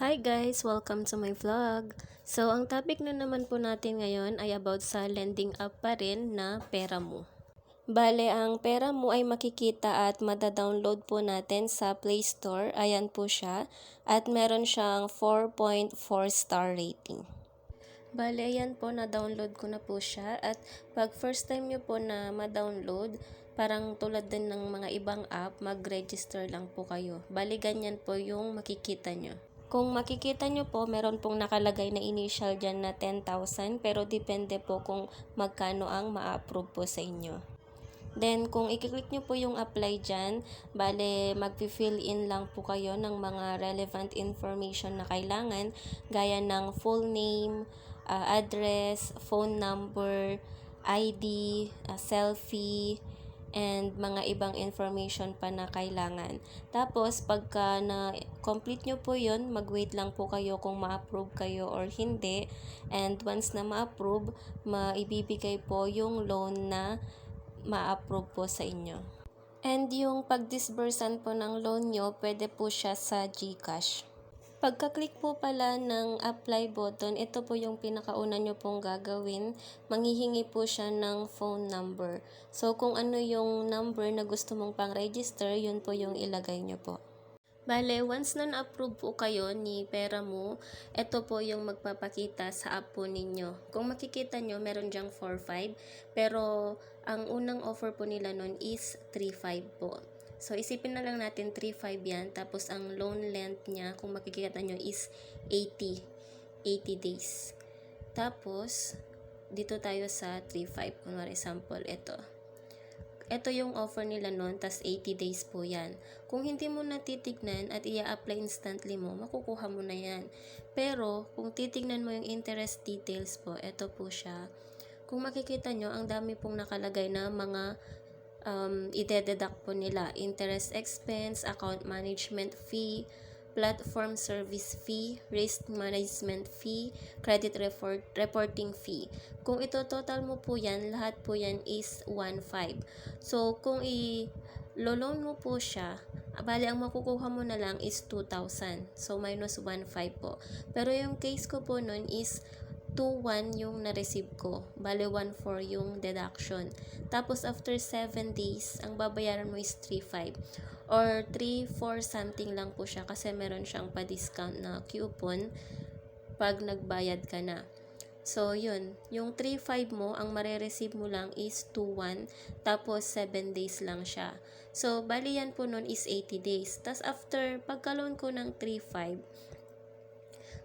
Hi guys! Welcome to my vlog. So, ang topic na naman po natin ngayon ay about sa lending app pa rin na Peramoo. Bale, ang Peramoo ay makikita at madadownload po natin sa Play Store. Ayan po siya. At meron siyang 4.4 star rating. Bale, ayan po, na-download ko na po siya. At pag first time nyo po na ma-download, parang tulad din ng mga ibang app, mag-register lang po kayo. Bale, ganyan po yung makikita nyo. Kung makikita nyo po, meron pong nakalagay na initial dyan na 10,000 pero depende po kung magkano ang ma-approve po sa inyo. Then, kung i-click nyo po yung apply dyan, bale mag-fill in lang po kayo ng mga relevant information na kailangan gaya ng full name, address, phone number, ID, selfie, and mga ibang information pa na kailangan. Tapos, pagka na-complete nyo po yun, mag-wait lang po kayo kung ma-approve kayo or hindi. And once na ma-approve, maibibigay po yung loan na ma-approve po sa inyo. And yung pag-disbursan po ng loan nyo, pwede po siya sa GCash. Pagka-click po pala ng apply button, ito po yung pinakauna nyo pong gagawin. Manghihingi po siya ng phone number. So, kung ano yung number na gusto mong pang-register, yun po yung ilagay nyo po. Bale, once na na-approve po kayo ni Peramoo, ito po yung magpapakita sa app po ninyo. Kung makikita nyo, meron dyang 4.5, pero ang unang offer po nila nun is 3.5 po. So, isipin na lang natin 3.5 yan, tapos ang loan length niya, kung makikita nyo, is 80 days. Tapos, dito tayo sa 3.5, kunwari sample, ito yung offer nila noon, tas 80 days po yan. Kung hindi mo natitignan at i-apply instantly mo, makukuha mo na yan. Pero, kung titignan mo yung interest details po, ito po siya. Kung makikita nyo, ang dami pong nakalagay na mga ide-deduct po nila. Interest expense, account management fee, platform service fee, risk management fee, credit reporting fee. Kung ito total mo po yan, lahat po yan is 1.5. So, kung i-loan mo po siya, bali ang makukuha mo na lang is 2,000. So, minus 1.5 po. Pero yung case ko po nun is 2.1 yung na-receive ko. Bale, 1.4 yung deduction. Tapos, after 7 days, ang babayaran mo is 3.5. Or 3.4 something lang po siya kasi meron siyang pa-discount na coupon pag nagbayad ka na. So, yun. Yung 3.5 mo, ang mare-receive mo lang is 2.1. Tapos, 7 days lang siya. So, bali yan po nun is 80 days. Tapos, after pagka-loan ko ng 3.5,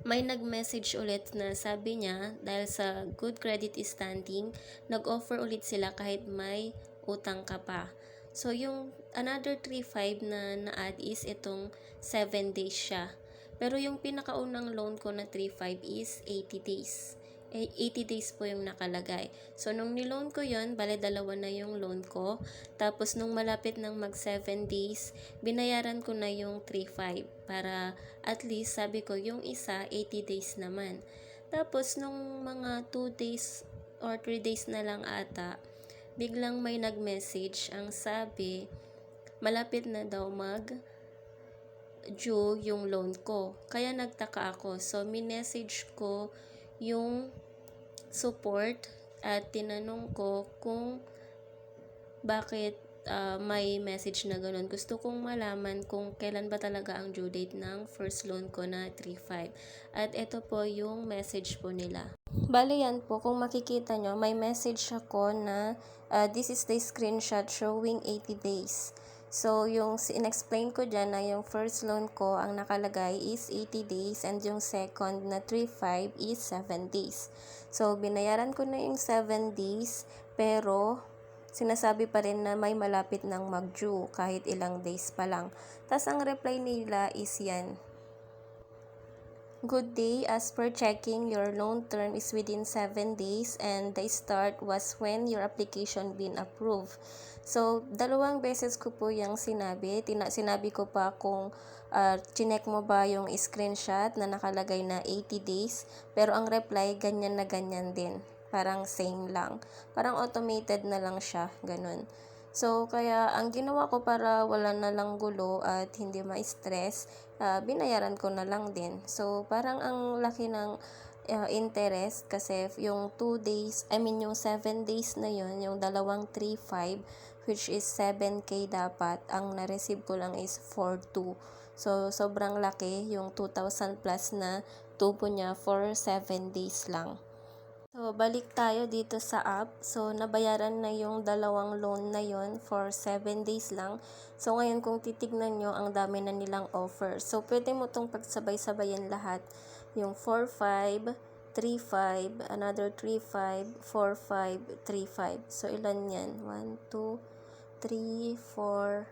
may nag-message ulit na sabi niya, dahil sa good credit standing, nag-offer ulit sila kahit may utang ka pa. So, yung another 3.5 na na-add is itong 7 days siya. Pero yung pinakaunang loan ko na 3.5 is 80 days. 80 days po yung nakalagay. So, nung niloan ko yon, bale dalawa na yung loan ko. Tapos, nung malapit ng mag 7 days, binayaran ko na yung 3.5 para at least, sabi ko, yung isa, 80 days naman. Tapos, nung mga 2 days or 3 days na lang ata, biglang may nag-message. Ang sabi, malapit na daw due yung loan ko. Kaya nagtaka ako. So, minessage ko yung support at tinanong ko kung bakit may message na ganun. Gusto kong malaman kung kailan ba talaga ang due date ng first loan ko na 3.5. At ito po yung message po nila. Bale yan po, kung makikita nyo, may message ako na this is the screenshot showing 80 days. So, yung in-explain ko dyan na yung first loan ko, ang nakalagay is 80 days and yung second na 3.5 is 7 days. So, binayaran ko na yung 7 days pero sinasabi pa rin na may malapit ng mag-due kahit ilang days pa lang. Tas ang reply nila is yan. Good day, as per checking, your loan term is within 7 days and the start was when your application been approved. So, dalawang beses ko po yung sinabi. Sinabi ko pa kung chinek mo ba yung screenshot na nakalagay na 80 days. Pero ang reply, ganyan na ganyan din. Parang same lang. Parang automated na lang siya. Ganun. So, kaya ang ginawa ko para wala na lang gulo at hindi ma-stress, binayaran ko na lang din. So, parang ang laki ng interest kasi yung 2 days, I mean yung 7 days na yun, yung dalawang 3.5, which is 7K dapat, ang na-receive ko lang is 4.2. So, sobrang laki yung 2,000 plus na tubo niya for 7 days lang. So, balik tayo dito sa app. So, nabayaran na yung dalawang loan na yon for 7 days lang. So, ngayon kung titignan nyo, ang dami na nilang offer. So, pwede mo tong pagsabay-sabayan lahat. Yung 4.5, 3.5, another 3.5, 4.5, 3.5. So, ilan yan? 1, 2, 3, 4,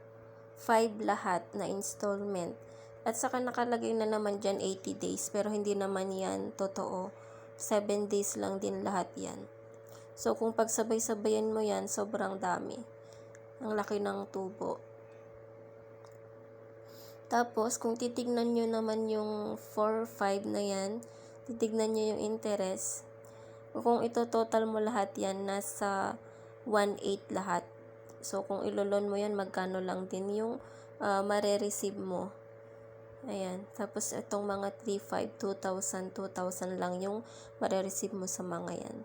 5 lahat na installment. At saka nakalagay na naman dyan 80 days. Pero hindi naman yan totoo. 7 days lang din lahat yan. So, kung pagsabay-sabayan mo yan, sobrang dami. Ang laki ng tubo. Tapos, kung titignan nyo naman yung 4-5 na yan, titignan nyo yung interest. Kung ito total mo lahat yan, nasa 1.8 lahat. So, kung ilolon mo yan, magkano lang din yung mare-receive mo. Ayan. Tapos, itong mga 3.5, 2,000, 2,000 lang yung mare-receive mo sa mga yan.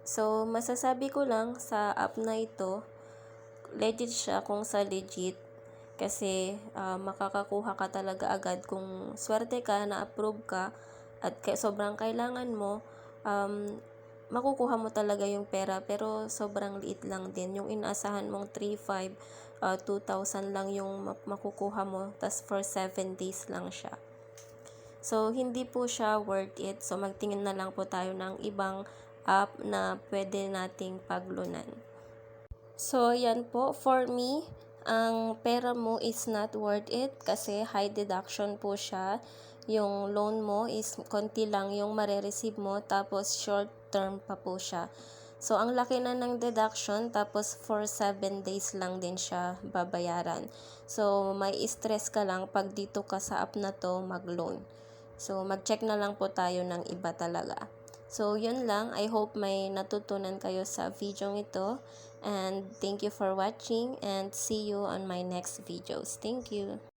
So, masasabi ko lang sa app na ito, legit siya kung sa legit. Kasi, makakakuha ka talaga agad kung swerte ka, na-approve ka, at sobrang kailangan mo, makukuha mo talaga yung pera, pero sobrang liit lang din. Yung inaasahan mong 3.5, 2,000 lang yung makukuha mo, tas for 7 days lang siya. So, hindi po siya worth it. So, magtingin na lang po tayo ng ibang app na pwede nating paglunan. So, yan po. For me, ang pera mo is not worth it kasi high deduction po siya. Yung loan mo is konti lang yung mare-receive mo, tapos short term pa po siya. So, ang laki na ng deduction, tapos for 7 days lang din siya babayaran. So, may stress ka lang pag dito ka sa app na to mag-loan. So, mag-check na lang po tayo ng iba talaga. So, yun lang. I hope may natutunan kayo sa video ito. And thank you for watching and see you on my next videos. Thank you.